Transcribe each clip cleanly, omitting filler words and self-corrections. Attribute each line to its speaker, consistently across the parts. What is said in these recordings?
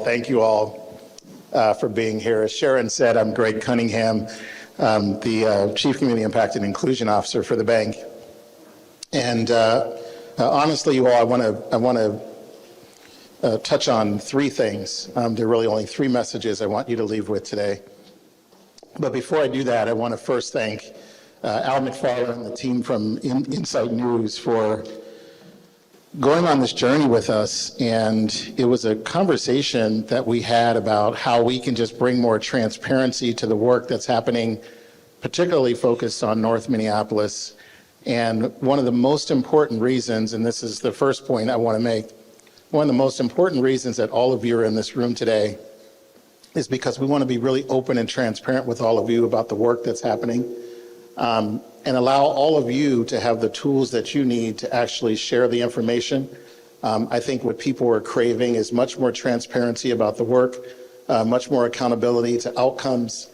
Speaker 1: Thank you all for being here. As Sharon said, I'm Greg Cunningham, the Chief Community Impact and Inclusion Officer for the bank. And honestly, you all, I want to touch on three things. There are really only three messages I want you to leave with today. But before I do that, I want to first thank Al McFarland and the team from Insight News for going on this journey with us. And it was a conversation that we had about how we can just bring more transparency to the work that's happening, particularly focused on North Minneapolis. And one of the most important reasons, and this is the first point I want to make, one of the most important reasons that all of you are in this room today is because we want to be really open and transparent with all of you about the work that's happening, and allow all of you to have the tools that you need to actually share the information. I think what people are craving is much more transparency about the work, much more accountability to outcomes,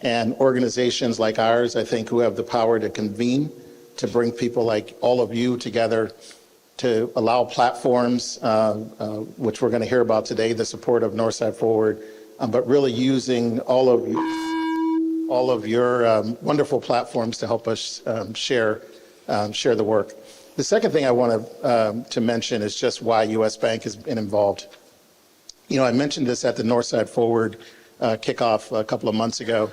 Speaker 1: and organizations like ours, I think, who have the power to convene, to bring people like all of you together, to allow platforms, which we're going to hear about today, the support of Northside Forward, but really using all of your wonderful platforms to help us share the work. The second thing I want to mention is just why U.S. Bank has been involved. You know, I mentioned this at the Northside Forward kickoff a couple of months ago.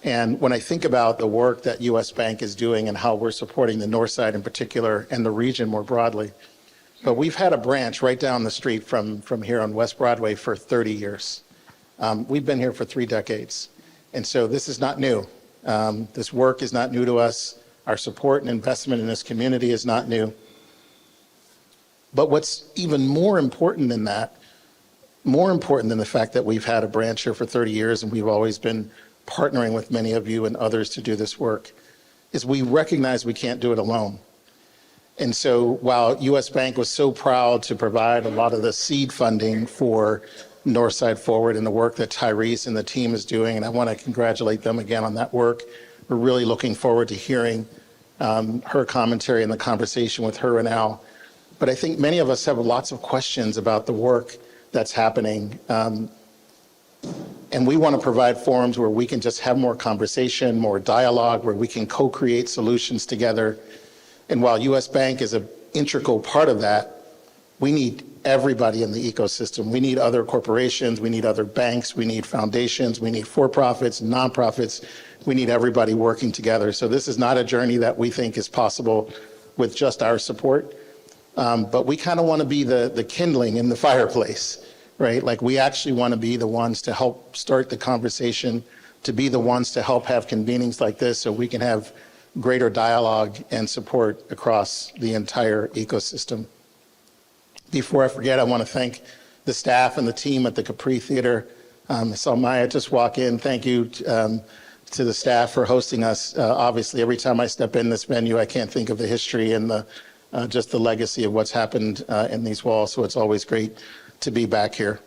Speaker 1: And when I think about the work that U.S. Bank is doing and how we're supporting the Northside in particular and the region more broadly, but we've had a branch right down the street from here on West Broadway for 30 years. We've been here for 3 decades. And so this is not new. This work is not new to us. Our support and investment in this community is not new. But what's even more important than that, more important than the fact that we've had a branch here for 30 years and we've always been partnering with many of you and others to do this work, is we recognize we can't do it alone. And so while U.S. Bank was so proud to provide a lot of the seed funding for Northside Forward and the work that Tyrese and the team is doing, and I want to congratulate them again on that work. We're really looking forward to hearing her commentary and the conversation with her and Al. But I think many of us have lots of questions about the work that's happening. And we want to provide forums where we can just have more conversation, more dialogue, where we can co-create solutions together. And while U.S. Bank is an integral part of that, we need everybody in the ecosystem. We need other corporations, we need other banks, we need foundations, we need for-profits, nonprofits. We need everybody working together. So this is not a journey that we think is possible with just our support. But we kind of want to be the kindling in the fireplace, right? Like we actually want to be the ones to help start the conversation, to be the ones to help have convenings like this so we can have greater dialogue and support across the entire ecosystem. Before I forget, I want to thank the staff and the team at the Capri Theater. I saw Maya just walk in. Thank you to the staff for hosting us. Obviously, every time I step in this venue, I can't think of the history and just the legacy of what's happened in these walls. So it's always great to be back here.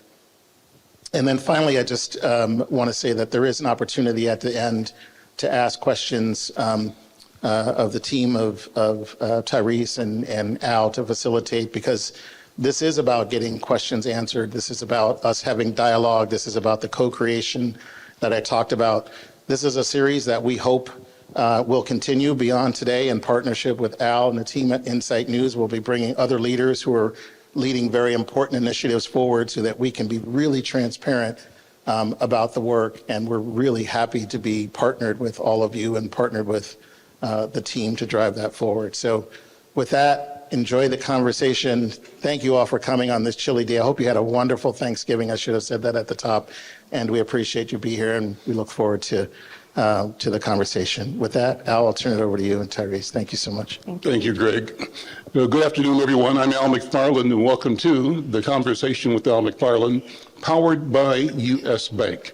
Speaker 1: And then finally, I just want to say that there is an opportunity at the end to ask questions of the team of Tyrese and Al to facilitate, because this is about getting questions answered. This is about us having dialogue. This is about the co-creation that I talked about. This is a series that we hope will continue beyond today in partnership with Al and the team at Insight News. We'll be bringing other leaders who are leading very important initiatives forward so that we can be really transparent about the work. And we're really happy to be partnered with all of you and partnered with the team to drive that forward. So with that, enjoy the conversation. Thank you all for coming on this chilly day. I hope you had a wonderful Thanksgiving. I should have said that at the top. And we appreciate you being here, and we look forward to the conversation. With that, Al, I'll turn it over to you and Tyrese. Thank you so much.
Speaker 2: Thank you, Greg. Good afternoon, everyone. I'm Al McFarland, and welcome to the Conversation with Al McFarland, powered by U.S. Bank.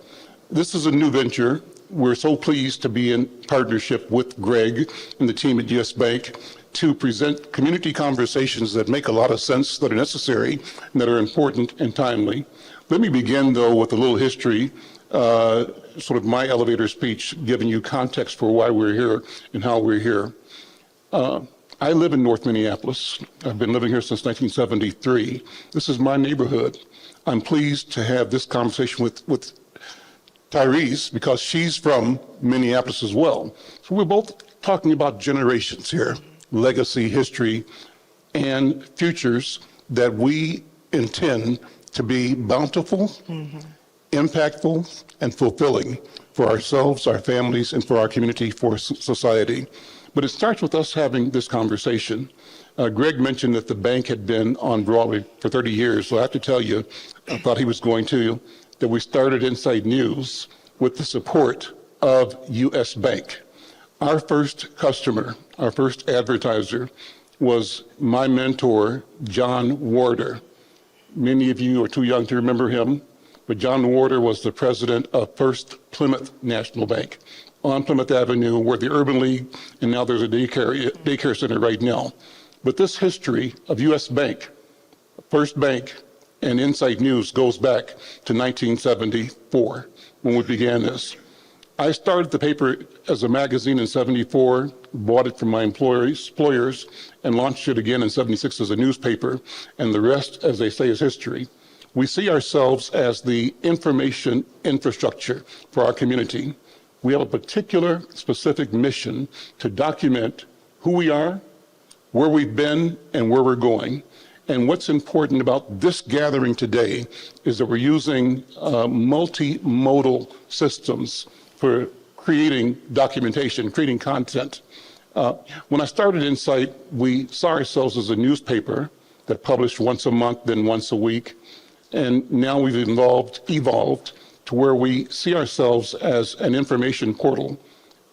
Speaker 2: This is a new venture. We're so pleased to be in partnership with Greg and the team at U.S. Bank to present community conversations that make a lot of sense, that are necessary, and that are important and timely. Let me begin, though, with a little history, sort of my elevator speech, giving you context for why we're here and how we're here. I live in North Minneapolis. I've been living here since 1973. This is my neighborhood. I'm pleased to have this conversation with Tyrese because she's from Minneapolis as well. So we're both talking about generations here, legacy, history, and futures that we intend to be bountiful, impactful, and fulfilling for ourselves, our families, and for our community, for society. But it starts with us having this conversation. Greg mentioned that the bank had been on Broadway for 30 years. So I have to tell you, I thought he was going to, that we started Inside News with the support of U.S. Bank. Our first customer, our first advertiser was my mentor, John Warder. Many of you are too young to remember him, but John Warder was the president of First Plymouth National Bank on Plymouth Avenue, where the Urban League, and now there's a daycare center right now. But this history of U.S. Bank, First Bank, and Inside News goes back to 1974 when we began this. I started the paper as a magazine in 74, bought it from my employers, and launched it again in 76 as a newspaper, and the rest, as they say, is history. We see ourselves as the information infrastructure for our community. We have a particular, specific mission to document who we are, where we've been, and where we're going. And what's important about this gathering today is that we're using multimodal systems for creating documentation, creating content. When I started Insight, we saw ourselves as a newspaper that published once a month, then once a week. And now we've evolved to where we see ourselves as an information portal,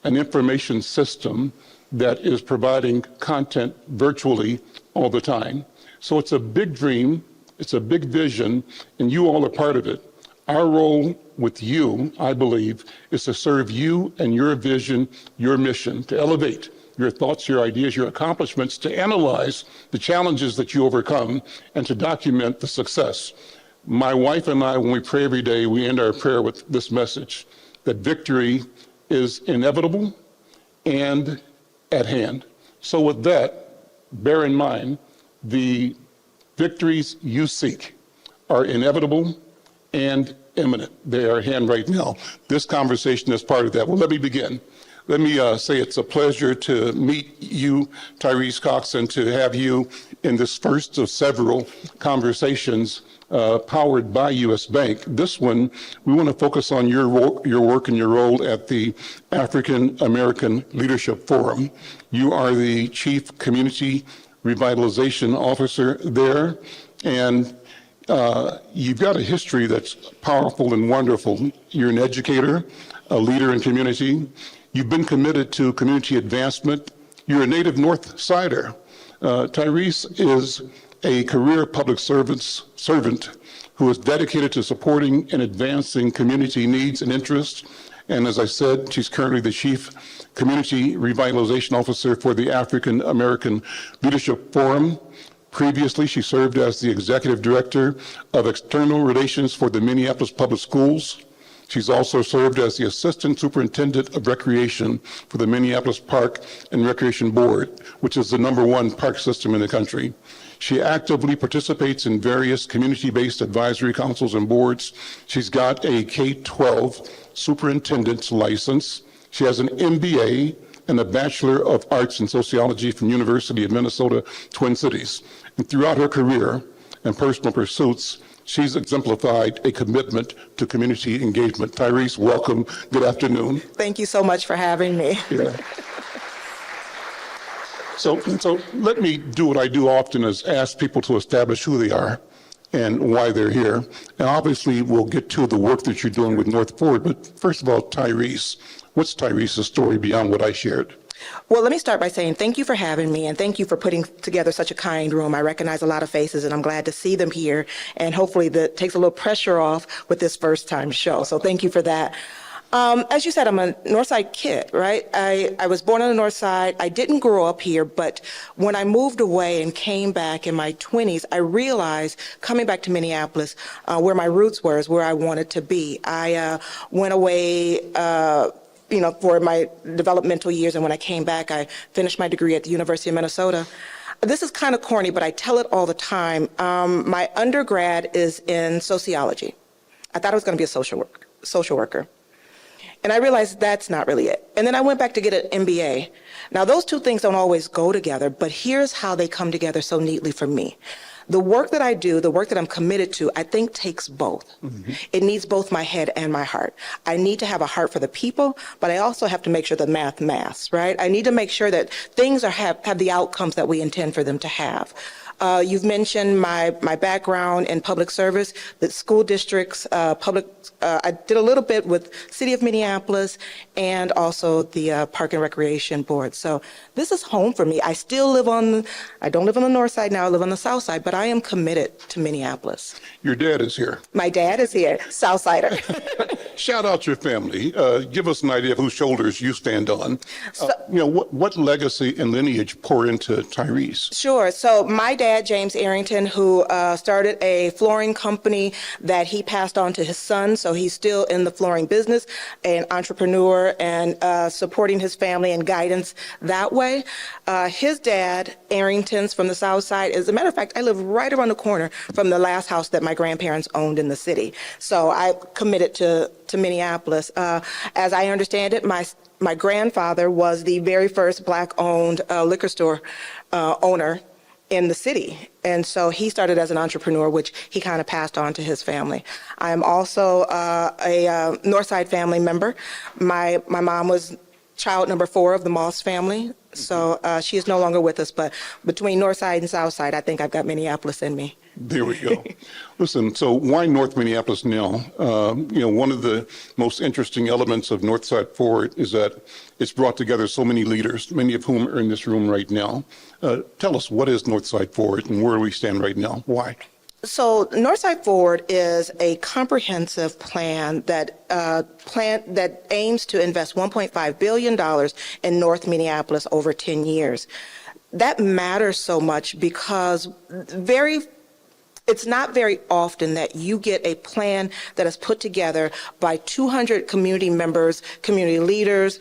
Speaker 2: an information system that is providing content virtually all the time. So it's a big dream, it's a big vision, and you all are part of it. Our role with you, I believe, is to serve you and your vision, your mission, to elevate your thoughts, your ideas, your accomplishments, to analyze the challenges that you overcome, and to document the success. My wife and I, when we pray every day, we end our prayer with this message, that victory is inevitable and at hand. So with that, bear in mind, the victories you seek are inevitable and imminent. They are at hand right now. This conversation is part of that. Well, let me begin. Let me say it's a pleasure to meet you, Tyrese Cox, and to have you in this first of several conversations powered by U.S. Bank. This one, we want to focus on your work and your role at the African American Leadership Forum. You are the Chief Community Revitalization Officer there, and you've got a history that's powerful and wonderful. You're an educator, a leader in community. You've been committed to community advancement. You're a native Northsider. Tyrese is a career public servant who is dedicated to supporting and advancing community needs and interests. And as I said, she's currently the Chief Community Revitalization Officer for the African American Leadership Forum. Previously, she served as the Executive Director of External Relations for the Minneapolis Public Schools. She's also served as the Assistant Superintendent of Recreation for the Minneapolis Park and Recreation Board, which is the #1 park system in the country. She actively participates in various community-based advisory councils and boards. She's got a K-12 superintendent's license. She has an MBA and a Bachelor of Arts in Sociology from University of Minnesota, Twin Cities. And throughout her career and personal pursuits, she's exemplified a commitment to community engagement. Tyrese, welcome. Good afternoon.
Speaker 3: Thank you so much for having me.
Speaker 2: Yeah. So let me do what I do often, is ask people to establish who they are and why they're here. And obviously, we'll get to the work that you're doing with North Forward. But first of all, Tyrese, what's Tyrese's story beyond what I shared?
Speaker 3: Well, let me start by saying thank you for having me, and thank you for putting together such a kind room. I recognize a lot of faces, and I'm glad to see them here. And hopefully that takes a little pressure off with this first-time show. So thank you for that. As you said, I'm a Northside kid, right? I was born on the North Side. I didn't grow up here, but when I moved away and came back in my 20s, I realized coming back to Minneapolis, where my roots were, is where I wanted to be. I went away for my developmental years, and when I came back, I finished my degree at the University of Minnesota. This is kind of corny, but I tell it all the time. My undergrad is in sociology. I thought I was going to be a social worker. And I realized that's not really it. And then I went back to get an MBA. Now, those two things don't always go together, but here's how they come together so neatly for me. The work that I do, the work that I'm committed to, I think takes both. It needs both my head and my heart. I need to have a heart for the people, but I also have to make sure the maths, right? I need to make sure that things have the outcomes that we intend for them to have. You've mentioned my background in public service, the school districts, I did a little bit with City of Minneapolis and also the Park and Recreation Board. So this is home for me. I don't live on the north side now, I live on the south side, but I am committed to Minneapolis.
Speaker 2: Your dad is here.
Speaker 3: My dad is here, Southsider.
Speaker 2: Shout out your family. Give us an idea of whose shoulders you stand on. What legacy and lineage pour into Tyrese?
Speaker 3: Sure. So my dad, James Arrington, who started a flooring company that he passed on to his son, so he's still in the flooring business, an entrepreneur, and supporting his family and guidance that way. His dad, Arrington's from the South Side, as a matter of fact, I live right around the corner from the last house that my grandparents owned in the city. So I committed to Minneapolis. As I understand it, my grandfather was the very first Black-owned liquor store owner in the city. And so he started as an entrepreneur, which he kind of passed on to his family. I am also a Northside family member. My mom was child number 4 of the Moss family. So she is no longer with us, but between Northside and Southside, I think I've got Minneapolis in me.
Speaker 2: There we go. Listen, so why North Minneapolis now? One of the most interesting elements of Northside Forward is that it's brought together so many leaders, many of whom are in this room right now. Tell us, what is Northside Forward and where do we stand right now? Why?
Speaker 3: So Northside Forward is a comprehensive plan that aims to invest $1.5 billion in North Minneapolis over 10 years. That matters so much because it's not very often that you get a plan that is put together by 200 community members, community leaders,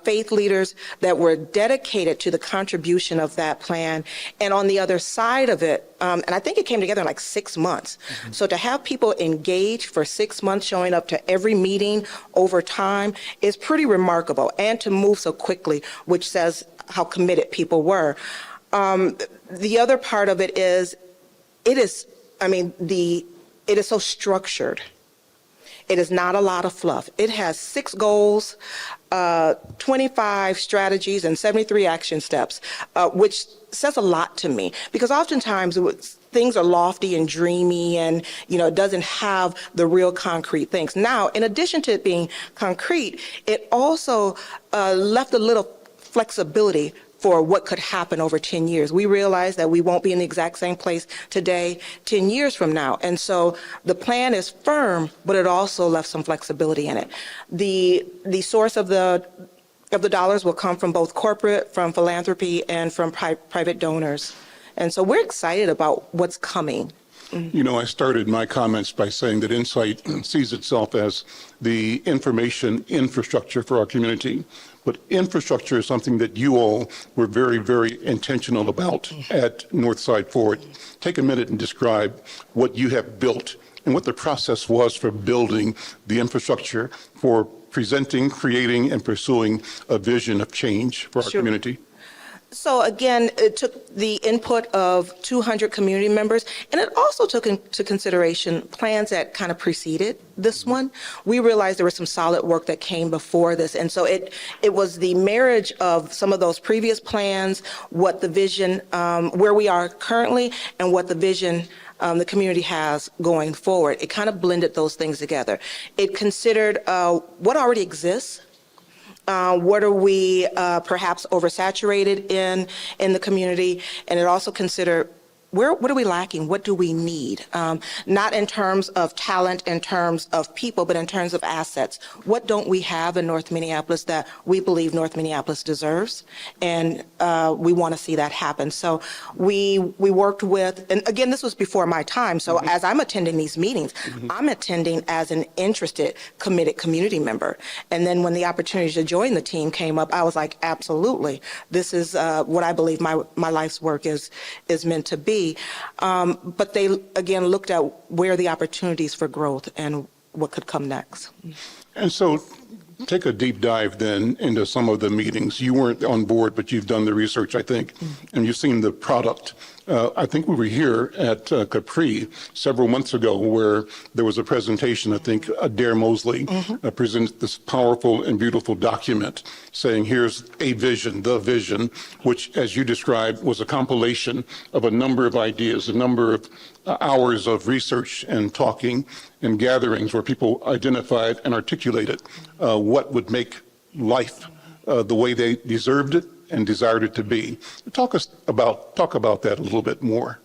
Speaker 3: faith leaders that were dedicated to the contribution of that plan. And on the other side of it, and I think it came together in like 6 months. So to have people engage for 6 months, showing up to every meeting over time is pretty remarkable, and to move so quickly, which says how committed people were. The other part of it is, it is so structured. It is not a lot of fluff. It has 6 goals, 25 strategies, and 73 action steps, which says a lot to me, because oftentimes things are lofty and dreamy, and it doesn't have the real concrete things. Now, in addition to it being concrete, it also left a little flexibility for what could happen over 10 years. We realize that we won't be in the exact same place today 10 years from now. And so the plan is firm, but it also left some flexibility in it. The source of the dollars will come from both corporate, from philanthropy, and from private donors. And so we're excited about what's coming.
Speaker 2: I started my comments by saying that Insight sees itself as the information infrastructure for our community. But infrastructure is something that you all were very, very intentional about at Northside Forward. Take a minute and describe what you have built and what the process was for building the infrastructure for presenting, creating, and pursuing a vision of change for our community.
Speaker 3: So again, it took the input of 200 community members, and it also took into consideration plans that kind of preceded this one. We realized there was some solid work that came before this, and so it was the marriage of some of those previous plans, what the vision, where we are currently, and what the vision the community has going forward. It kind of blended those things together. It considered what already exists. What are we perhaps oversaturated in the community? And it also considered what are we lacking? What do we need? Not in terms of talent, in terms of people, but in terms of assets. What don't we have in North Minneapolis that we believe North Minneapolis deserves? And we want to see that happen. So we worked with, and again, this was before my time. So as I'm attending these meetings, I'm attending as an interested, committed community member. And then when the opportunity to join the team came up, I was like, absolutely. This is what I believe my life's work is meant to be. But they, again, looked at where the opportunities for growth and what could come next.
Speaker 2: And so take a deep dive then into some of the meetings. You weren't on board, but you've done the research, I think, and you've seen the product. I think we were here at Capri several months ago where there was a presentation. I think Adair Mosley presented this powerful and beautiful document saying, here's a vision, the vision, which, as you described, was a compilation of a number of ideas, a number of hours of research and talking and gatherings where people identified and articulated what would make life the way they deserved it and desired it to be. Talk about that a little bit more.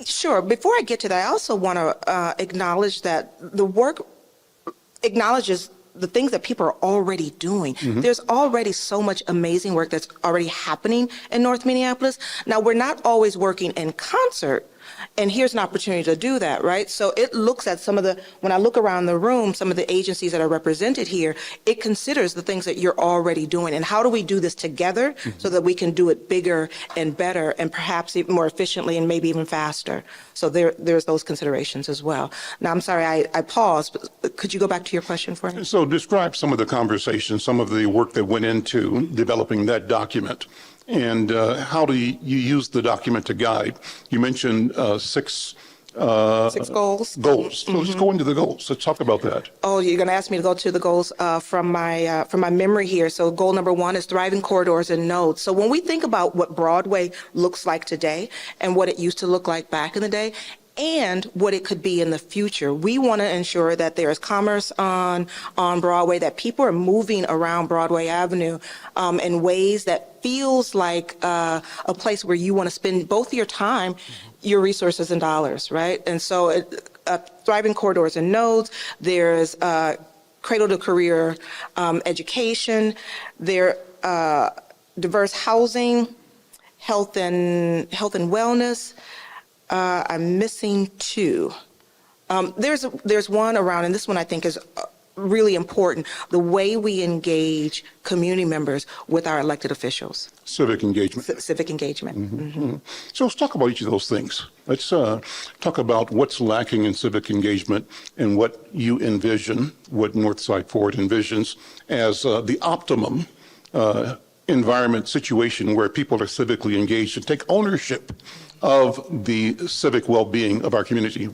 Speaker 3: Sure. Before I get to that, I also want to acknowledge that the work acknowledges the things that people are already doing. There's already so much amazing work that's already happening in North Minneapolis. Now, we're not always working in concert. And here's an opportunity to do that, right? So it looks at when I look around the room, some of the agencies that are represented here, it considers the things that you're already doing. And how do we do this together so that we can do it bigger and better and perhaps even more efficiently and maybe even faster? So there's those considerations as well. Now, I'm sorry, I paused, but could you go back to your question for me?
Speaker 2: So describe some of the conversations, some of the work that went into developing that document. And how do you use the document to guide? You mentioned six
Speaker 3: 6 goals.
Speaker 2: Goals. So let's go into the goals. Let's talk about that.
Speaker 3: Oh, you're going to ask me to go to the goals from my memory here. So goal number 1 is thriving corridors and nodes. So when we think about what Broadway looks like today and what it used to look like back in the day, and what it could be in the future. We want to ensure that there is commerce on Broadway, that people are moving around Broadway Avenue in ways that feels like a place where you want to spend both your time, your resources, and dollars, right? And so thriving corridors and nodes, there's cradle to career education, there diverse housing, health and wellness. I'm missing 2. There's one around, and this one I think is really important, the way we engage community members with our elected officials.
Speaker 2: Civic engagement.
Speaker 3: Civic engagement.
Speaker 2: So let's talk about each of those things. Let's talk about what's lacking in civic engagement and what you envision, what Northside Forward envisions as the optimum environment situation where people are civically engaged and take ownership of the civic well-being of our community.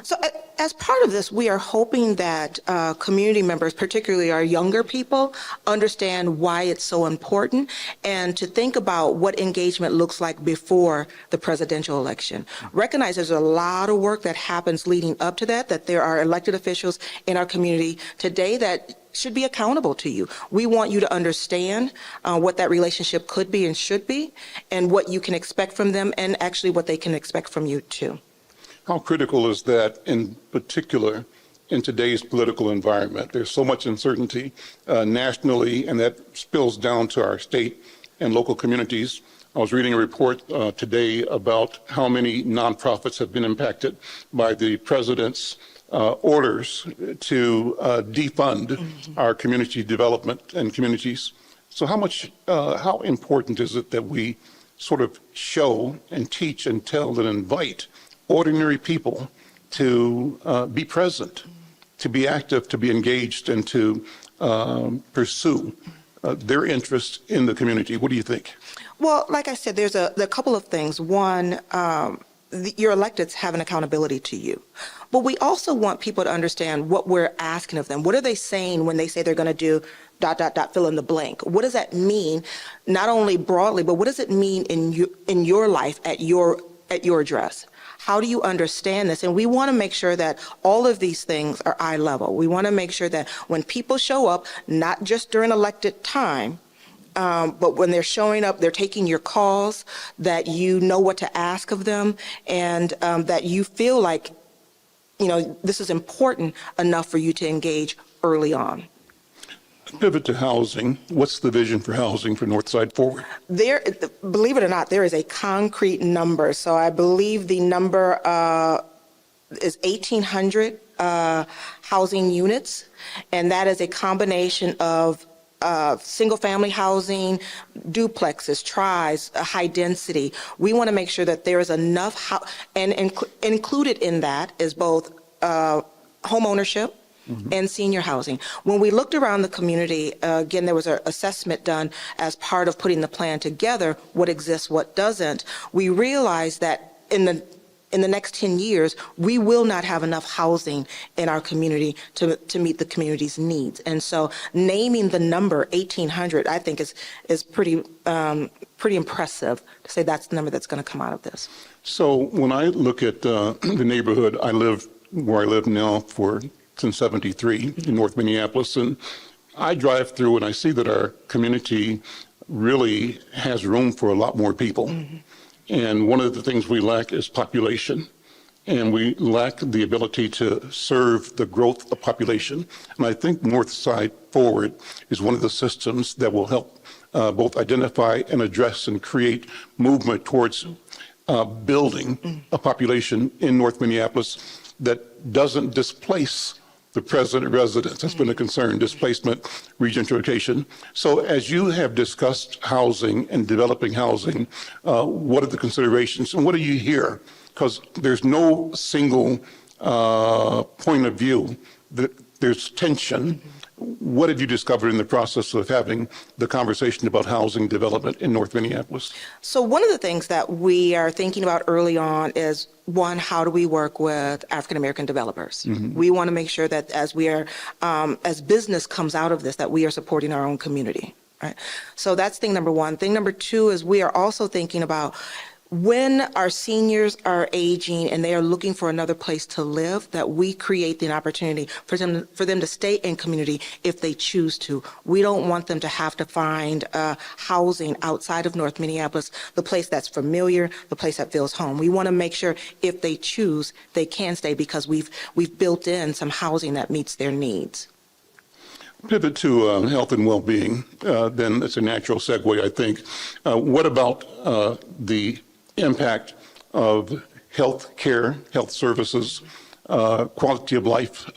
Speaker 3: So as part of this, we are hoping that community members, particularly our younger people, understand why it's so important and to think about what engagement looks like before the presidential election. Recognize there's a lot of work that happens leading up to that there are elected officials in our community today that should be accountable to you. We want you to understand what that relationship could be and should be, and what you can expect from them, and actually what they can expect from you too.
Speaker 2: How critical is that in particular in today's political environment? There's so much uncertainty nationally, and that spills down to our state and local communities. I was reading a report today about how many nonprofits have been impacted by the president's orders to defund our community development and communities. So how important is it that we sort of show and teach and tell and invite ordinary people to be present, to be active, to be engaged, and to pursue their interest in the community? What do you think?
Speaker 3: Well, like I said, there's a couple of things. One, your electeds have an accountability to you. But we also want people to understand what we're asking of them. What are they saying when they say they're going to do ... fill in the blank? What does that mean, not only broadly, but what does it mean in your life at your address? How do you understand this? And we want to make sure that all of these things are eye level. We want to make sure that when people show up, not just during elected time, but when they're showing up, they're taking your calls, that you know what to ask of them, and that you feel like, this is important enough for you to engage early on.
Speaker 2: Pivot to housing. What's the vision for housing for Northside Forward?
Speaker 3: There, believe it or not, there is a concrete number. So I believe the number is 1,800 housing units, and that is a combination of single-family housing, duplexes, tries, high density. We want to make sure that there is enough, and included in that is both home ownership and senior housing. When we looked around the community, again, there was an assessment done as part of putting the plan together, what exists, what doesn't. We realized that in the next 10 years, we will not have enough housing in our community to meet the community's needs. And so naming the number 1,800, I think is pretty impressive to say that's the number that's going to come out of this.
Speaker 2: So when I look at the neighborhood, where I live now since 73 in North Minneapolis, and I drive through and I see that our community really has room for a lot more people. And one of the things we lack is population, and we lack the ability to serve the growth of population. And I think Northside Forward is one of the systems that will help both identify and address and create movement towards building a population in North Minneapolis that doesn't displace the present residents. That's been a concern, displacement, regentrification. So as you have discussed housing and developing housing, what are the considerations and what do you hear? Because there's no single point of view. There's tension. What have you discovered in the process of having the conversation about housing development in North Minneapolis?
Speaker 3: So one of the things that we are thinking about early on is, one, how do we work with African-American developers? We want to make sure that as we are, as business comes out of this, that we are supporting our own community, right? So that's thing number one. Thing number two is we are also thinking about, when our seniors are aging and they are looking for another place to live, that we create the opportunity for them to stay in community if they choose to. We don't want them to have to find housing outside of North Minneapolis, the place that's familiar, the place that feels home. We want to make sure if they choose, they can stay, because we've built in some housing that meets their needs.
Speaker 2: Pivot to health and well-being, then it's a natural segue, I think. What about the impact of health care, health services, quality of life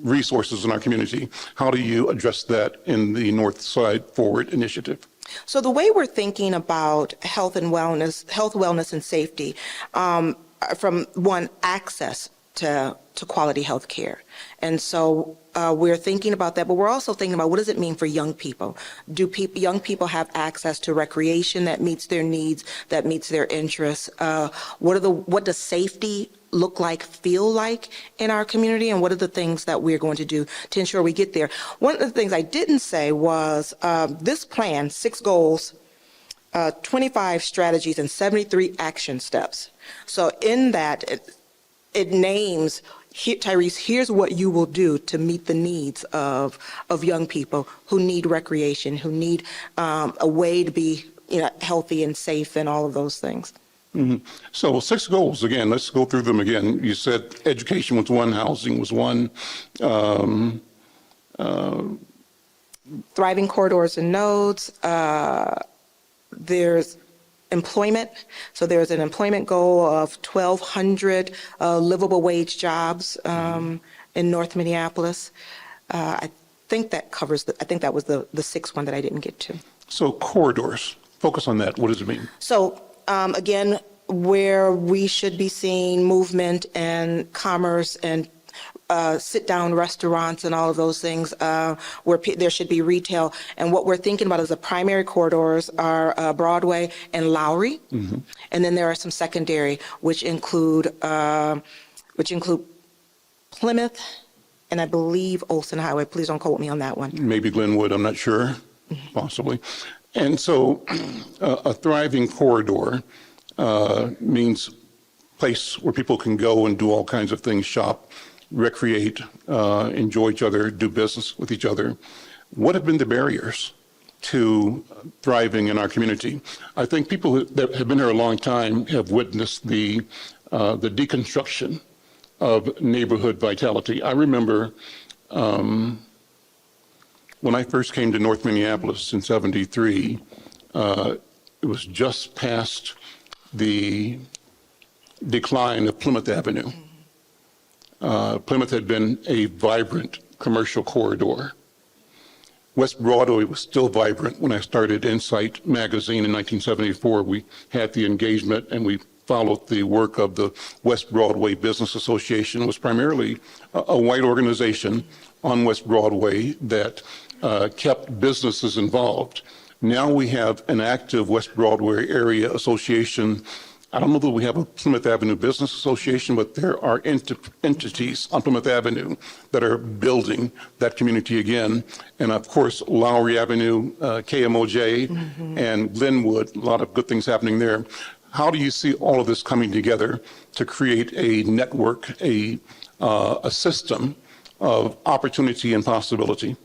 Speaker 2: resources in our community? How do you address that in the Northside Forward initiative?
Speaker 3: So the way we're thinking about health, wellness, and safety, from one, access to quality health care. And so we're thinking about that, but we're also thinking about, what does it mean for young people? Do young people have access to recreation that meets their needs, that meets their interests? What does safety look like, feel like in our community? And what are the things that we're going to do to ensure we get there? One of the things I didn't say was this plan, 6 goals, 25 strategies, and 73 action steps. So in that, it names, Tyrese, here's what you will do to meet the needs of young people who need recreation, who need a way to be healthy and safe, and all of those things.
Speaker 2: So 6 goals, again, let's go through them again. You said education was one, housing was one.
Speaker 3: Thriving corridors and nodes. There's employment. So there's an employment goal of 1,200 livable wage jobs in North Minneapolis. I think that covers I think that was the 6th one that I didn't get to.
Speaker 2: So corridors, focus on that. What does it mean?
Speaker 3: So again, where we should be seeing movement and commerce and sit-down restaurants and all of those things, where there should be retail. And what we're thinking about is the primary corridors are Broadway and Lowry, and then there are some secondary, which include Plymouth and I believe Olson Highway. Please don't quote me on that one.
Speaker 2: Maybe Glenwood, I'm not sure, possibly. And so a thriving corridor means place where people can go and do all kinds of things, shop, recreate, enjoy each other, do business with each other. What have been the barriers to thriving in our community. I think people that have been here a long time have witnessed the deconstruction of neighborhood vitality. I remember when I first came to North Minneapolis in '73, it was just past the decline of Plymouth Avenue. Plymouth had been a vibrant commercial corridor. West Broadway was still vibrant when I started Insight magazine in 1974. We had the engagement and we followed the work of the West Broadway Business Association. It was primarily a white organization on West Broadway that kept businesses involved. Now we have an active West Broadway area association. I don't know that we have a Plymouth Avenue Business Association, but there are entities on Plymouth Avenue that are building that community again. And of course, Lowry Avenue, KMOJ, and Glenwood, a lot of good things happening there. How do you see all of this coming together to create a network, a system of opportunity and possibility?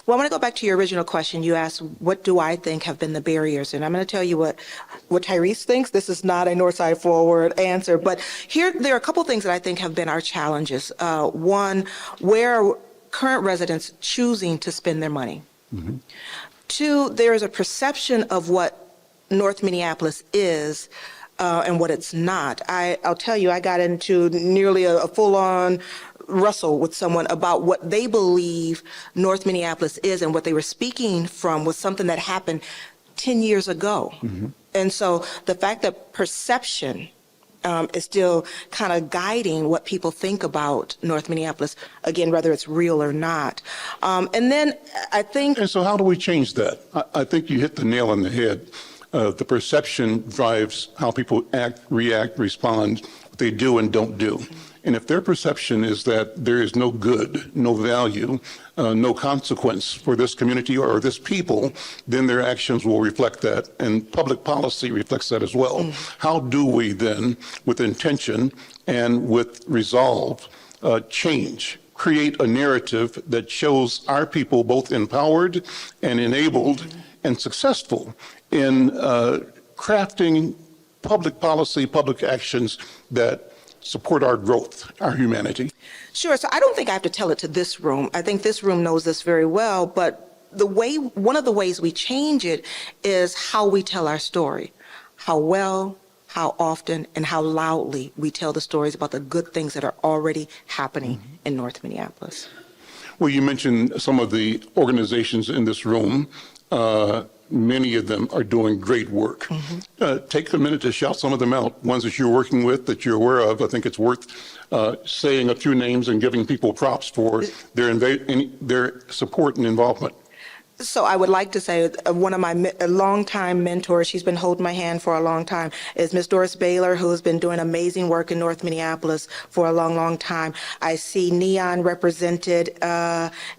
Speaker 3: Well, I want to go back to your original question. You asked, what do I think have been the barriers? And I'm going to tell you what Tyrese thinks. This is not a Northside Forward answer, but there are a couple things that I think have been our challenges. One, where are current residents choosing to spend their money? Mm-hmm. Two, there is a perception of what North Minneapolis is and what it's not. I'll tell you, I got into nearly a full-on wrestle with someone about what they believe North Minneapolis is, and what they were speaking from was something that happened 10 years ago. Mm-hmm. And so the fact that perception is still kind of guiding what people think about North Minneapolis, again, whether it's real or not. And then I think...
Speaker 2: And so how do we change that? I think you hit the nail on the head. The perception drives how people act, react, respond, what they do and don't do. And if their perception is that there is no good, no value, no consequence for this community or this people, then their actions will reflect that. And public policy reflects that as well. How do we then, with intention and with resolve, change, create a narrative that shows our people both empowered and enabled and successful in crafting public policy, public actions that support our growth, our humanity?
Speaker 3: Sure. So I don't think I have to tell it to this room. I think this room knows this very well, but one of the ways we change it is how we tell our story, how well, how often, and how loudly we tell the stories about the good things that are already happening in North Minneapolis.
Speaker 2: Well, you mentioned some of the organizations in this room. Many of them are doing great work. Take a minute to shout some of them out, ones that you're working with, that you're aware of. I think it's worth saying a few names and giving people props for their support and involvement.
Speaker 3: So I would like to say one of my longtime mentors, she's been holding my hand for a long time, is Miss Doris Baylor, who has been doing amazing work in North Minneapolis for a long, long time. I see Neon represented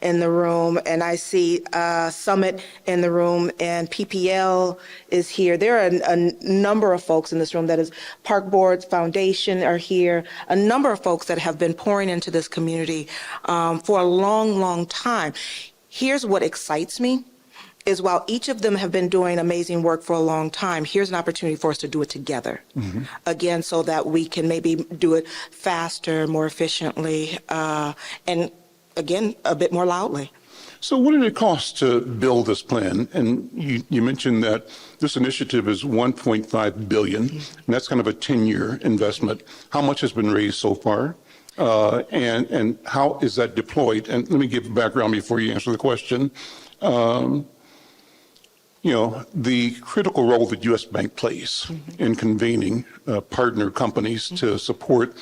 Speaker 3: in the room, and I see Summit in the room, and PPL is here. There are a number of folks in this room. That is Park Boards Foundation are here. A number of folks that have been pouring into this community for a long, long time. Here's what excites me, is while each of them have been doing amazing work for a long time, here's an opportunity for us to do it together. Again, so that we can maybe do it faster, more efficiently, and again, a bit more loudly.
Speaker 2: So what did it cost to build this plan? And you mentioned that this initiative is $1.5 billion, and that's kind of a 10-year investment. How much has been raised so far? And how is that deployed? And let me give background before you answer the question. The critical role that U.S. Bank plays in convening partner companies to support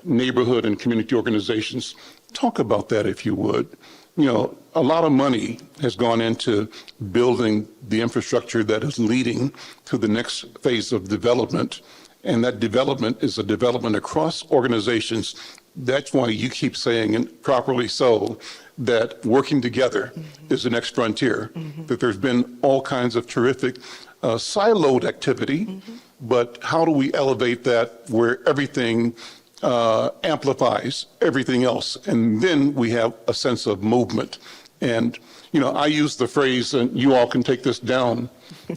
Speaker 2: neighborhood and community organizations. Talk about that, if you would. A lot of money has gone into building the infrastructure that is leading to the next phase of development. And that development is a development across organizations. That's why you keep saying, and properly so, that working together is the next frontier. That there's been all kinds of terrific siloed activity, but how do we elevate that where everything amplifies everything else? And then we have a sense of movement And, you know, I use the phrase, and you all can take this down,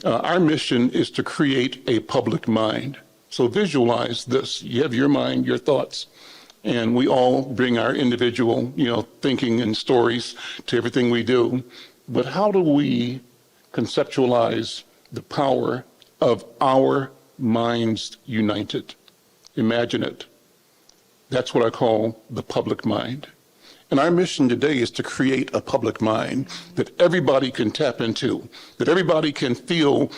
Speaker 2: our mission is to create a public mind. So visualize this. You have your mind, your thoughts, and we all bring our individual, you know, thinking and stories to everything we do. But how do we conceptualize the power of our minds united? Imagine it. That's what I call the public mind. And our mission today is to create a public mind that everybody can tap into, that everybody can feel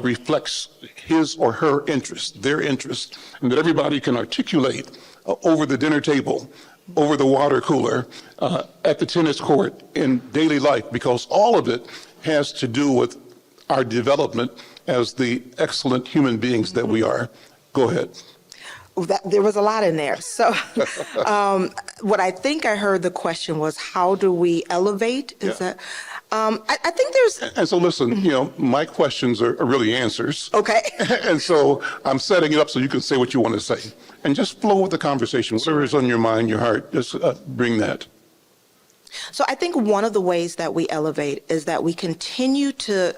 Speaker 2: reflects his or her interest, their interest, and that everybody can articulate over the dinner table, over the water cooler, at the tennis court, in daily life, because all of it has to do with our development as the excellent human beings that we are. Go ahead.
Speaker 3: There was a lot in there. So what I think I heard the question was, how do we elevate? Is that? I think there's.
Speaker 2: And so listen, you know, my questions are really answers.
Speaker 3: Okay.
Speaker 2: And so I'm setting it up so you can say what you want to say. And just flow with the conversation. Whatever is on your mind, your heart, just bring that.
Speaker 3: So I think one of the ways that we elevate is that we continue to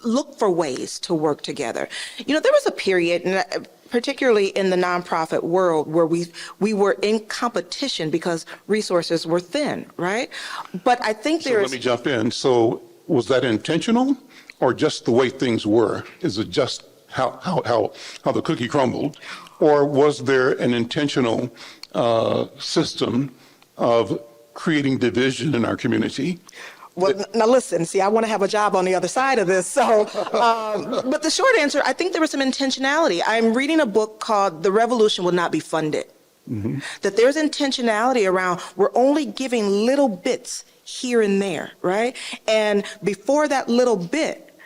Speaker 3: look for ways to work together. You know, there was a period, and particularly in the nonprofit world, where we were in competition because resources were thin, right? But I think
Speaker 2: So let me jump in. So was that intentional or just the way things were? Is it just how the cookie crumbled? Or was there an intentional system of creating division in our community?
Speaker 3: Well, now listen, see, I want to have a job on the other side of this. So, but the short answer, I think there was some intentionality. I'm reading a book called The Revolution Will Not Be Funded. Mm-hmm. That there's intentionality around, we're only giving little bits here and there, right? And before that little bit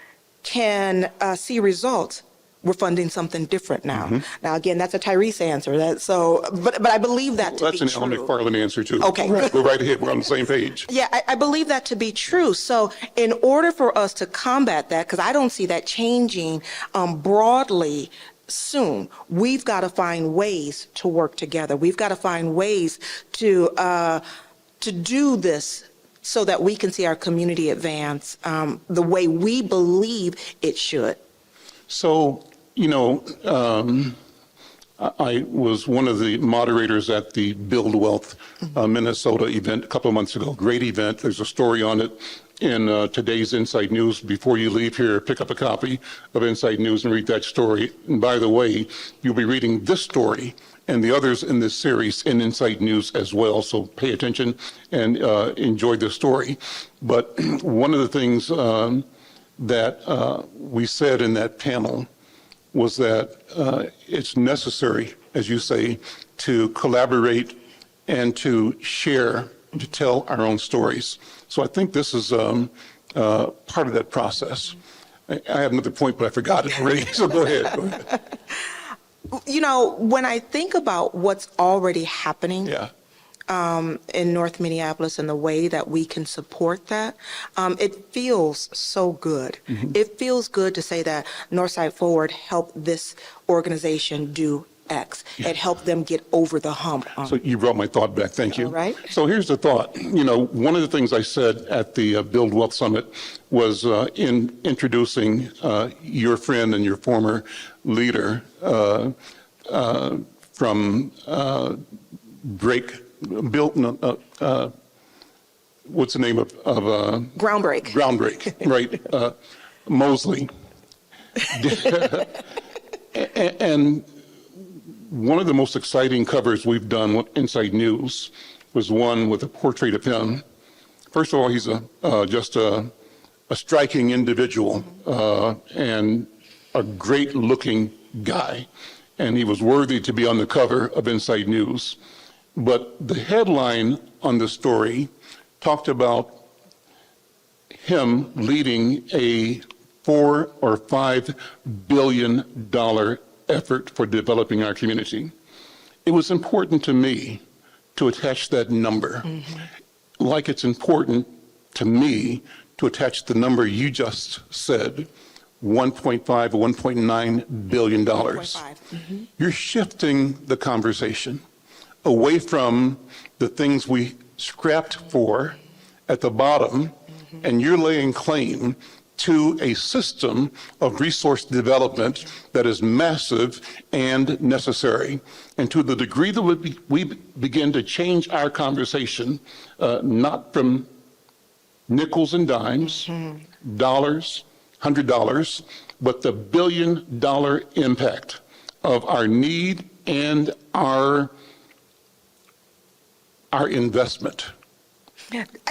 Speaker 3: can see results, we're funding something different now. Mm-hmm. Now, again, that's a Tyrese answer. But I believe that to be true.
Speaker 2: That's an Al McFarland answer, too.
Speaker 3: Okay.
Speaker 2: Go right ahead. We're on the same page.
Speaker 3: Yeah, I believe that to be true. So in order for us to combat that, because I don't see that changing broadly soon, we've got to find ways to work together. We've got to find ways to do this so that we can see our community advance the way we believe it should.
Speaker 2: So, you know, I was one of the moderators at the Build Wealth Minnesota event a couple of months ago. Great event. There's a story on it in today's Inside News. Before you leave here, pick up a copy of Inside News and read that story. And by the way, you'll be reading this story and the others in this series in Inside News as well. So pay attention and enjoy the story. But one of the things that we said in that panel was that it's necessary, as you say, to collaborate and to share, to tell our own stories. So I think this is part of that process. I have another point, but I forgot it already, so go ahead.
Speaker 3: You know, when I think about what's already happening,
Speaker 2: Yeah.
Speaker 3: In North Minneapolis and the way that we can support that, it feels so good. Mm-hmm. It feels good to say that Northside Forward helped this organization do X. Yeah. It helped them get over the hump.
Speaker 2: So you brought my thought back. Thank you.
Speaker 3: All right.
Speaker 2: So here's the thought. You know, one of the things I said at the Build Wealth Summit was in introducing your friend and your former leader from what's the name of
Speaker 3: Groundbreak.
Speaker 2: Groundbreak, right? Mosley. And one of the most exciting covers we've done with Inside News was one with a portrait of him. First of all, he's just a striking individual and a great-looking guy, and he was worthy to be on the cover of Inside News. But the headline on the story talked about him leading a $4 or $5 billion effort for developing our community. It was important to me to attach that number, like it's important to me to attach the number you just said, 1.5 or $1.9 billion. 1.5. You're shifting the conversation away from the things we scrapped for at the bottom, and you're laying claim to a system of resource development that is massive and necessary. And to the degree that we begin to change our conversation, not from nickels and dimes, dollars, $100, but the billion-dollar impact of our need and our investment.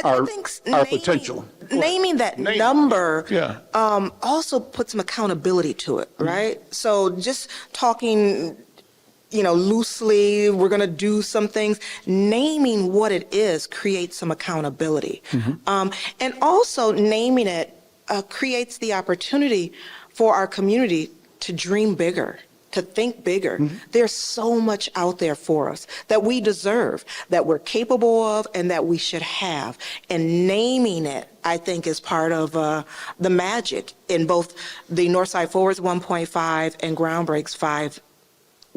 Speaker 3: I think
Speaker 2: our potential.
Speaker 3: Naming that
Speaker 2: Name.
Speaker 3: number
Speaker 2: Yeah.
Speaker 3: also puts some accountability to it, right? So just talking, loosely, we're going to do some things. Naming what it is creates some accountability. And also naming it creates the opportunity for our community to dream bigger, to think bigger. There's so much out there for us that we deserve, that we're capable of, and that we should have. And naming it, I think, is part of the magic in both the Northside Forward's 1.5 and Groundbreak's 5,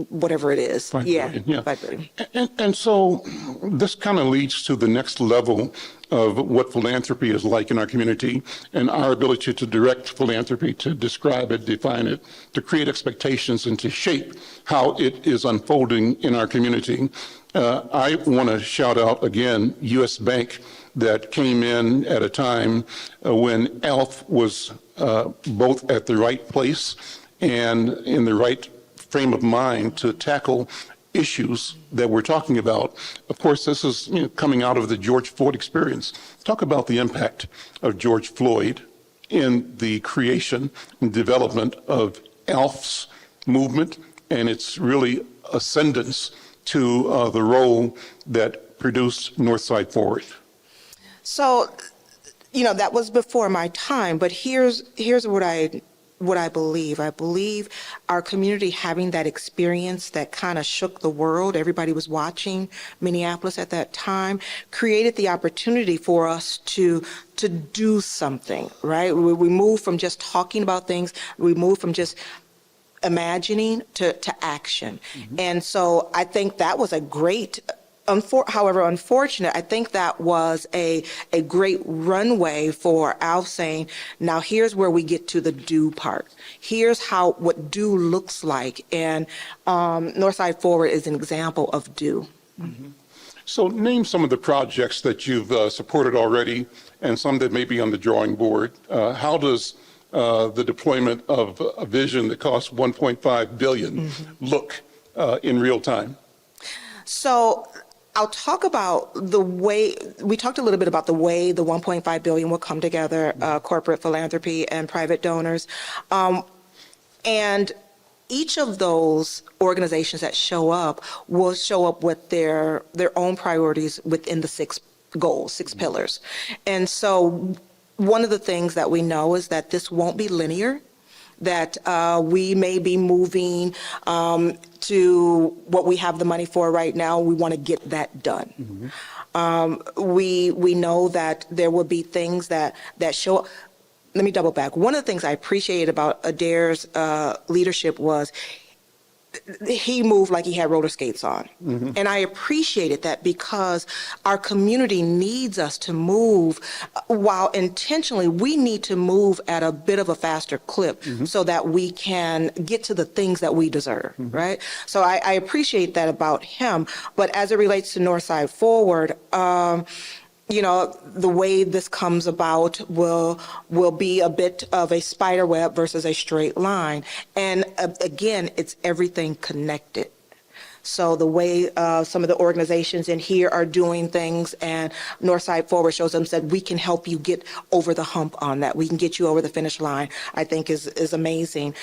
Speaker 3: whatever it is.
Speaker 2: 5
Speaker 3: Yeah,
Speaker 2: billion, yeah.
Speaker 3: 5 billion.
Speaker 2: And so this kind of leads to the next level of what philanthropy is like in our community and our ability to direct philanthropy, to describe it, define it, to create expectations, and to shape how it is unfolding in our community. I want to shout out again U.S. Bank, that came in at a time when ALF was both at the right place and in the right frame of mind to tackle issues that we're talking about. Of course, this is coming out of the George Floyd experience. Talk about the impact of George Floyd in the creation and development of ALF's movement and its really ascendance to the role that produced Northside Forward.
Speaker 3: So, that was before my time, but here's what I believe. I believe our community having that experience that kind of shook the world, everybody was watching Minneapolis at that time, created the opportunity for us to do something, right? We moved from just talking about things, we moved from just imagining to action. And so I think that was a great, however unfortunate, I think that was a great runway for Alf saying, now here's where we get to the do part. Here's what do looks like. And Northside Forward is an example of do.
Speaker 2: So name some of the projects that you've supported already and some that may be on the drawing board. How does the deployment of a vision that costs $1.5 billion look in real time?
Speaker 3: So I'll talk about the way, we talked a little bit about the way the $1.5 billion will come together, corporate philanthropy and private donors. And each of those organizations that show up will show up with their own priorities within the 6 goals, 6 pillars. And so one of the things that we know is that this won't be linear, that we may be moving to what we have the money for right now. We want to get that done. We know that there will be things that show up. Let me double back. One of the things I appreciated about Adair's leadership was he moved like he had roller skates on. And I appreciated that because our community needs us to move while intentionally we need to move at a bit of a faster clip so that we can get to the things that we deserve, right? So I appreciate that about him. But as it relates to Northside Forward, the way this comes about will be a bit of a spider web versus a straight line. And again, it's everything connected. So the way some of the organizations in here are doing things, and Northside Forward shows them, said, we can help you get over the hump on that. We can get you over the finish line, I think is amazing.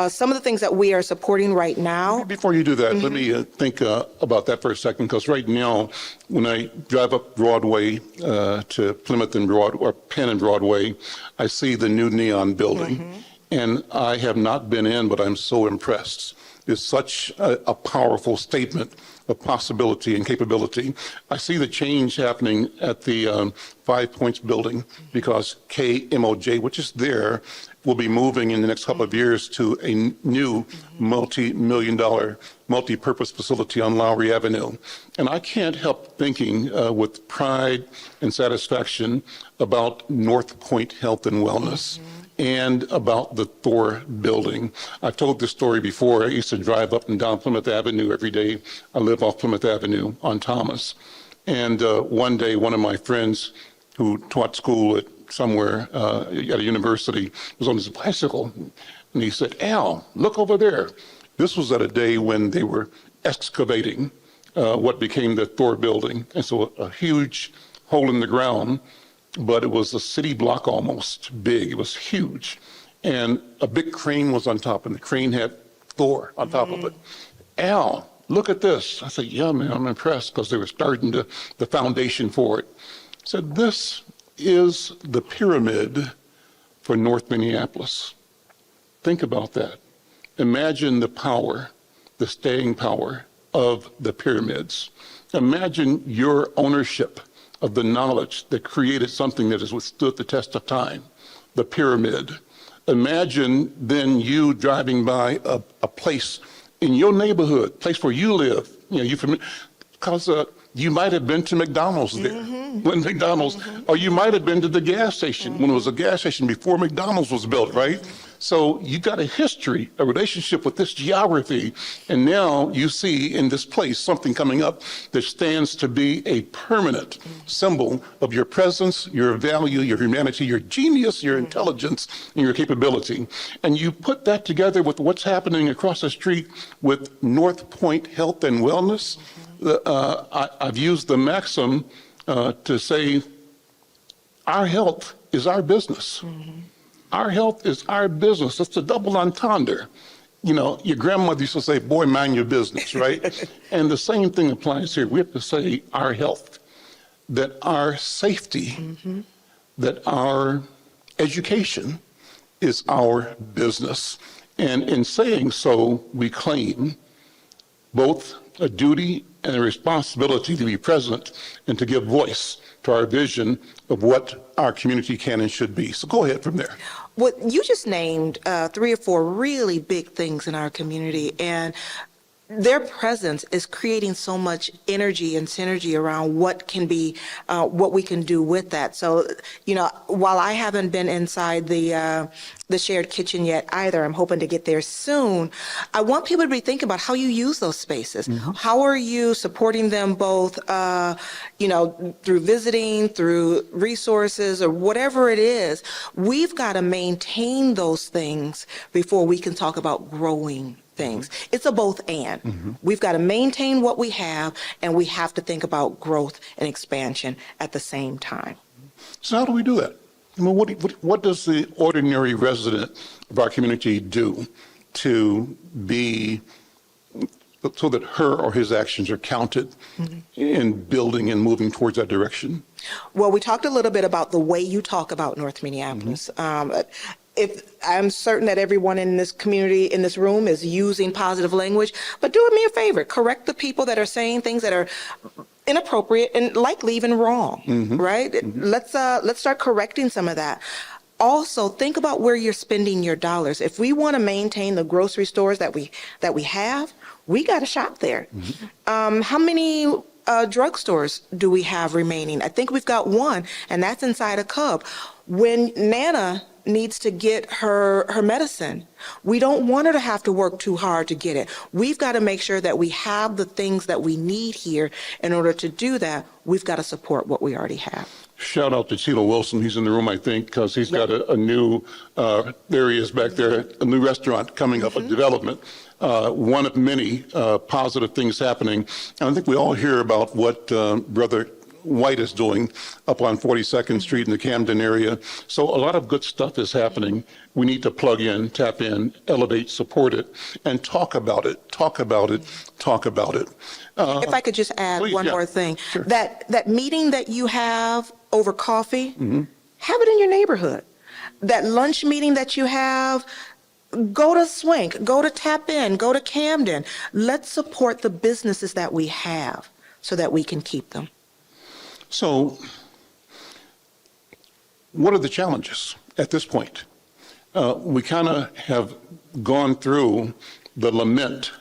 Speaker 3: Some of the things that we are supporting right now.
Speaker 2: Before you do that, let me think about that for a second, because right now, when I drive up Broadway to Plymouth and or Penn and Broadway, I see the new neon building. And I have not been in, but I'm so impressed. is such a powerful statement of possibility and capability. I see the change happening at the 5 Points building because KMOJ, which is there, will be moving in the next couple of years to a new multi-million-dollar, multi-purpose facility on Lowry Avenue. And I can't help thinking with pride and satisfaction about North Point Health and Wellness and about the Thor building. I've told this story before. I used to drive up and down Plymouth Avenue every day. I live off Plymouth Avenue on Thomas. And one day, one of my friends who taught school at somewhere at a university was on his bicycle. And he said, "Al, look over there." This was at a day when they were excavating what became the Thor building. And so a huge hole in the ground, but it was a city block almost big. It was huge. And a big crane was on top, and the crane had Thor on top of it. "Al, look at this." I said, "Yeah, man, I'm impressed," because they were starting the foundation for it. I said, "This is the pyramid for North Minneapolis." Think about that. Imagine the power, the staying power of the pyramids. Imagine your ownership of the knowledge that created something that has withstood the test of time, the pyramid. Imagine then you driving by a place in your neighborhood, place where you live, because you might have been to McDonald's there, when McDonald's, or you might have been to the gas station when it was a gas station before McDonald's was built, right? So you got a history, a relationship with this geography, and now you see in this place something coming up that stands to be a permanent symbol of your presence, your value, your humanity, your genius, your intelligence, and your capability. And you put that together with what's happening across the street with North Point Health and Wellness. I've used the maxim to say our health is our business. Our health is our business. It's a double entendre. Your grandmother used to say, "Boy, mind your business," right? And the same thing applies here. We have to say our health, that our safety, that our education is our business. And in saying so, we claim both a duty and a responsibility to be present and to give voice to our vision of what our community can and should be. So go ahead from there.
Speaker 3: Well, you just named 3 or 4 really big things in our community, and their presence is creating so much energy and synergy around what can be, what we can do with that. So, while I haven't been inside the shared kitchen yet either, I'm hoping to get there soon. I want people to be thinking about how you use those spaces. How are you supporting them both, through visiting, through resources, or whatever it is? We've got to maintain those things before we can talk about growing things. It's a both and. We've got to maintain what we have, and we have to think about growth and expansion at the same time.
Speaker 2: So how do we do that? What does the ordinary resident of our community do to be, so that her or his actions are counted in building and moving towards that direction?
Speaker 3: Well, we talked a little bit about the way you talk about North Minneapolis. If I'm certain that everyone in this community, in this room, is using positive language, but do me a favor, correct the people that are saying things that are inappropriate and likely even wrong, right? Let's start correcting some of that. Also, think about where you're spending your dollars. If we want to maintain the grocery stores that we have, we got to shop there. How many drugstores do we have remaining? I think we've got one, and that's inside a Cub. When Nana needs to get her medicine, we don't want her to have to work too hard to get it. We've got to make sure that we have the things that we need here. In order to do that, we've got to support what we already have.
Speaker 2: Shout out to Tilo Wilson. He's in the room, I think, because he's got a new, there he is back there, a new restaurant coming up, a development. One of many positive things happening. And I think we all hear about what Brother White is doing up on 42nd Street in the Camden area. So a lot of good stuff is happening. We need to plug in, tap in, elevate, support it, and talk about it.
Speaker 3: If I could just add
Speaker 2: please,
Speaker 3: one more thing.
Speaker 2: Sure.
Speaker 3: That meeting that you have over coffee, have it in your neighborhood. That lunch meeting that you have, Go to Swank, go to Tap In, go to Camden. Let's support the businesses that we have so that we can keep them.
Speaker 2: So what are the challenges at this point? We kind of have gone through the lament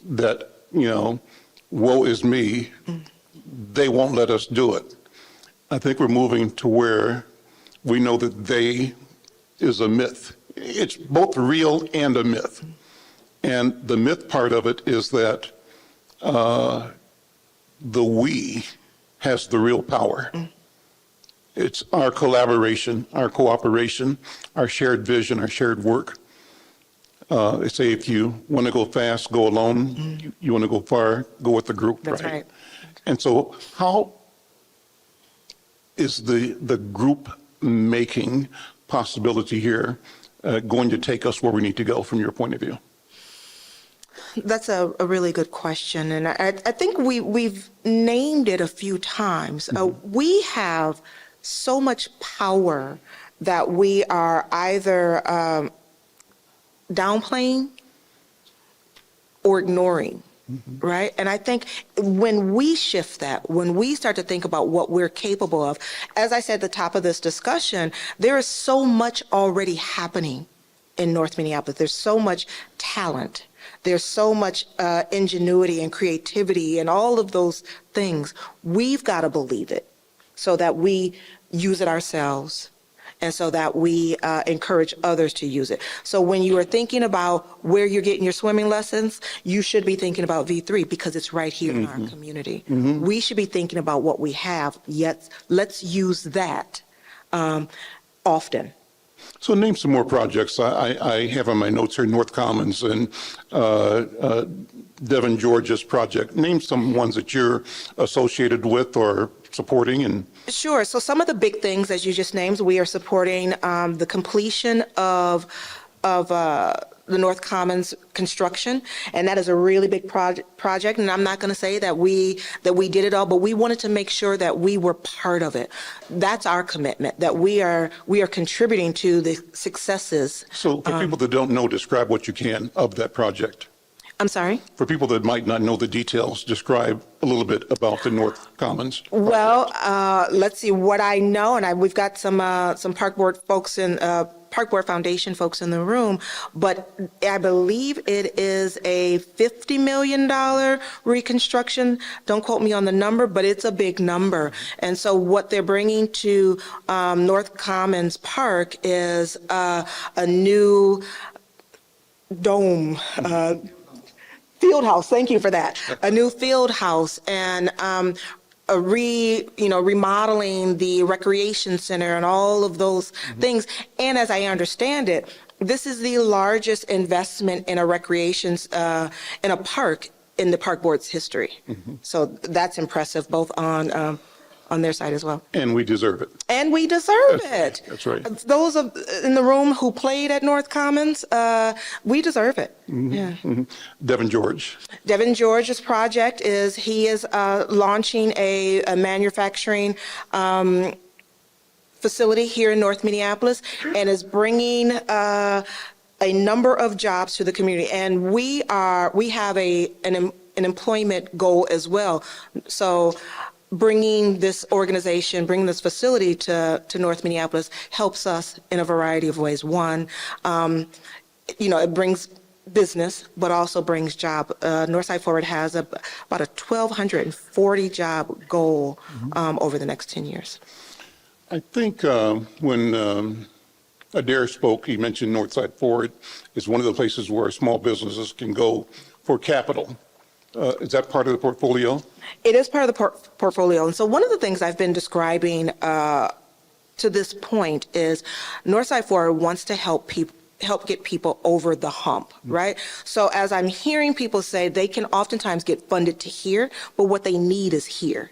Speaker 2: that, woe is me, they won't let us do it. I think we're moving to where we know that they is a myth. It's both real and a myth. And the myth part of it is that the we has the real power. It's our collaboration, our cooperation, our shared vision, our shared work. They say if you want to go fast, go alone. You want to go far, go with the group.
Speaker 3: That's right.
Speaker 2: And so how is the group making possibility here going to take us where we need to go from your point of view?
Speaker 3: That's a really good question. And I think we've named it a few times. We have so much power that we are either downplaying or ignoring, right? And I think when we shift that, when we start to think about what we're capable of, as I said at the top of this discussion, there is so much already happening in North Minneapolis. There's so much talent. There's so much ingenuity and creativity and all of those things. We've got to believe it so that we use it ourselves and so that we encourage others to use it. So when you are thinking about where you're getting your swimming lessons, you should be thinking about V3 because it's right here in our community. We should be thinking about what we have, yet let's use that often.
Speaker 2: So name some more projects. I have on my notes here North Commons and Devon George's project. Name some ones that you're associated with or supporting. And
Speaker 3: Sure. So some of the big things, as you just named, we are supporting the completion of the North Commons construction, and that is a really big project. And I'm not going to say that we did it all, but we wanted to make sure that we were part of it. That's our commitment, that we are contributing to the successes.
Speaker 2: so for people that don't know, describe what you can of that project.
Speaker 3: I'm sorry?
Speaker 2: For people that might not know the details, describe a little bit about the North Commons project.
Speaker 3: Well, let's see what I know, and we've got some Park Board folks in Park Board Foundation folks in the room, but I believe it is a $50 million reconstruction. Don't quote me on the number, but it's a big number. And so what they're bringing to North Commons Park is a new dome. Field house, thank you for that. A new field house and remodeling the recreation center and all of those things. And as I understand it, this is the largest investment in a recreation in a park in the Park Board's history. So that's impressive, both on their side as well.
Speaker 2: And we deserve it.
Speaker 3: And we deserve it.
Speaker 2: That's right.
Speaker 3: Those in the room who played at North Commons, we deserve it. Yeah.
Speaker 2: Devon George.
Speaker 3: Devon George's project is he is launching a manufacturing facility here in North Minneapolis and is bringing a number of jobs to the community. And we have an employment goal as well. So bringing this facility to North Minneapolis helps us in a variety of ways. One, it brings business, but also brings job. Northside Forward has about a 1,240 job goal over the next 10 years.
Speaker 2: I think when Adair spoke, he mentioned Northside Forward is one of the places where small businesses can go for capital. Is that part of the portfolio?
Speaker 3: It is part of the portfolio. And so one of the things I've been describing to this point is Northside Forward wants to help get people over the hump, right? So as I'm hearing people say, they can oftentimes get funded to here, but what they need is here.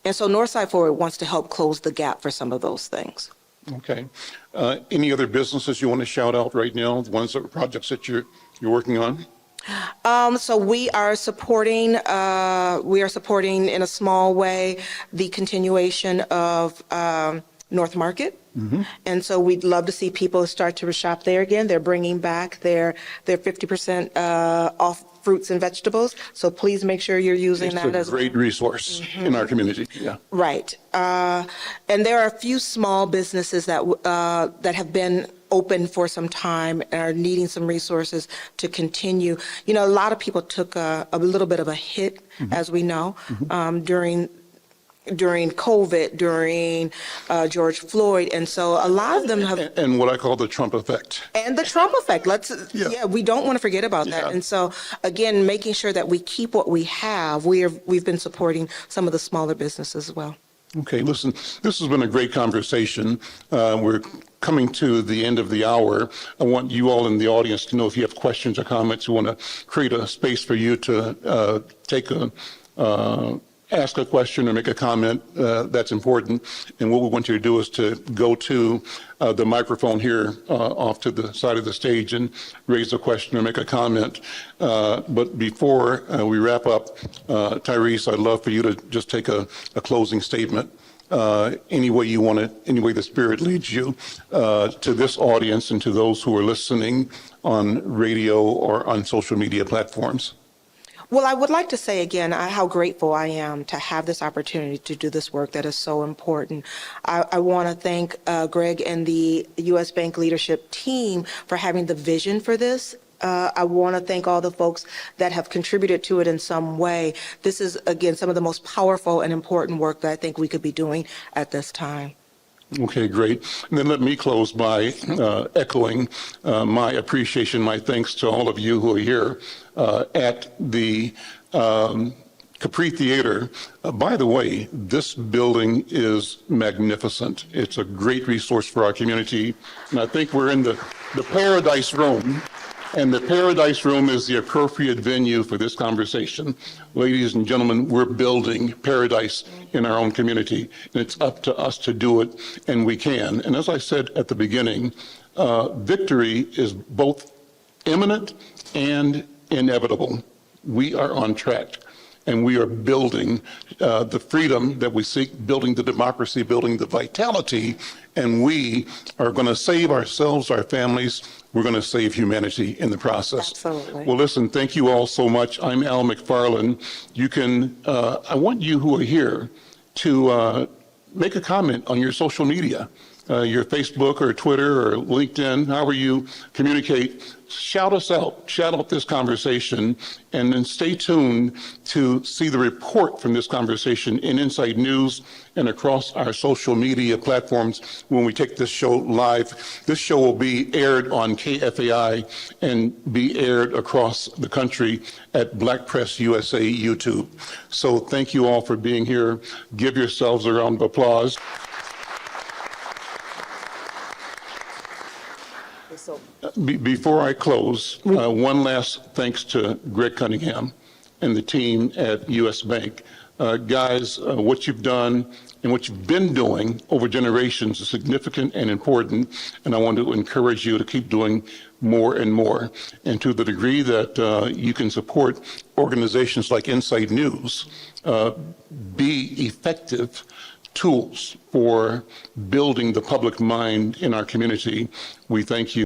Speaker 3: And so Northside Forward wants to help close the gap for some of those things.
Speaker 2: Okay. Any other businesses you want to shout out right now? The ones that projects that you're working on?
Speaker 3: So we are supporting in a small way the continuation of North Market. And so we'd love to see people start to shop there again. They're bringing back their 50% off fruits and vegetables. So please make sure you're using
Speaker 2: It's
Speaker 3: that
Speaker 2: a
Speaker 3: as well.
Speaker 2: great resource in our community. Yeah.
Speaker 3: Right. And there are a few small businesses that have been open for some time and are needing some resources to continue. You know, a lot of people took a little bit of a hit, as we know, during COVID, during George Floyd. And so a lot of them have.
Speaker 2: And what I call the Trump effect.
Speaker 3: And the Trump effect. We don't want to forget about that.
Speaker 2: Yeah.
Speaker 3: And so, again, making sure that we keep what we have. We've been supporting some of the smaller businesses as well.
Speaker 2: Okay, listen, this has been a great conversation. We're coming to the end of the hour. I want you all in the audience to know if you have questions or comments. We want to create a space for you to ask a question or make a comment. That's important. And what we want you to do is to go to the microphone here off to the side of the stage and raise a question or make a comment. But before we wrap up, Tyrese, I'd love for you to just take a closing statement. Any way you want it, any way the Spirit leads you, to this audience and to those who are listening on radio or on social media platforms.
Speaker 3: Well, I would like to say again how grateful I am to have this opportunity to do this work that is so important. I want to thank Greg and the U.S. Bank leadership team for having the vision for this. I want to thank all the folks that have contributed to it in some way. This is, again, some of the most powerful and important work that I think we could be doing at this time.
Speaker 2: Okay, great. And then let me close by echoing my appreciation, my thanks to all of you who are here at the Capri Theater. By the way, this building is magnificent. It's a great resource for our community. And I think we're in the Paradise Room. And the Paradise Room is the appropriate venue for this conversation. Ladies and gentlemen, we're building paradise in our own community, and it's up to us to do it, and we can. And as I said at the beginning, victory is both imminent and inevitable. We are on track, and we are building the freedom that we seek, building the democracy, building the vitality, and we are going to save ourselves, our families. We're going to save humanity in the process.
Speaker 3: Absolutely.
Speaker 2: Well, listen, thank you all so much. I'm Al McFarland. You can, I want you who are here to make a comment on your social media, your Facebook or Twitter or LinkedIn, however you communicate. Shout us out, shout out this conversation, and then stay tuned to see the report from this conversation in Inside News and across our social media platforms when we take this show live. This show will be aired on KFAI and be aired across the country at Black Press USA YouTube. So thank you all for being here. Give yourselves a round of applause. Before I close, one last thanks to Greg Cunningham and the team at U.S. Bank. Guys, what you've done and what you've been doing over generations is significant and important, and I want to encourage you to keep doing more and more. And to the degree that you can support organizations like Inside News, be effective tools for building the public mind in our community, we thank you.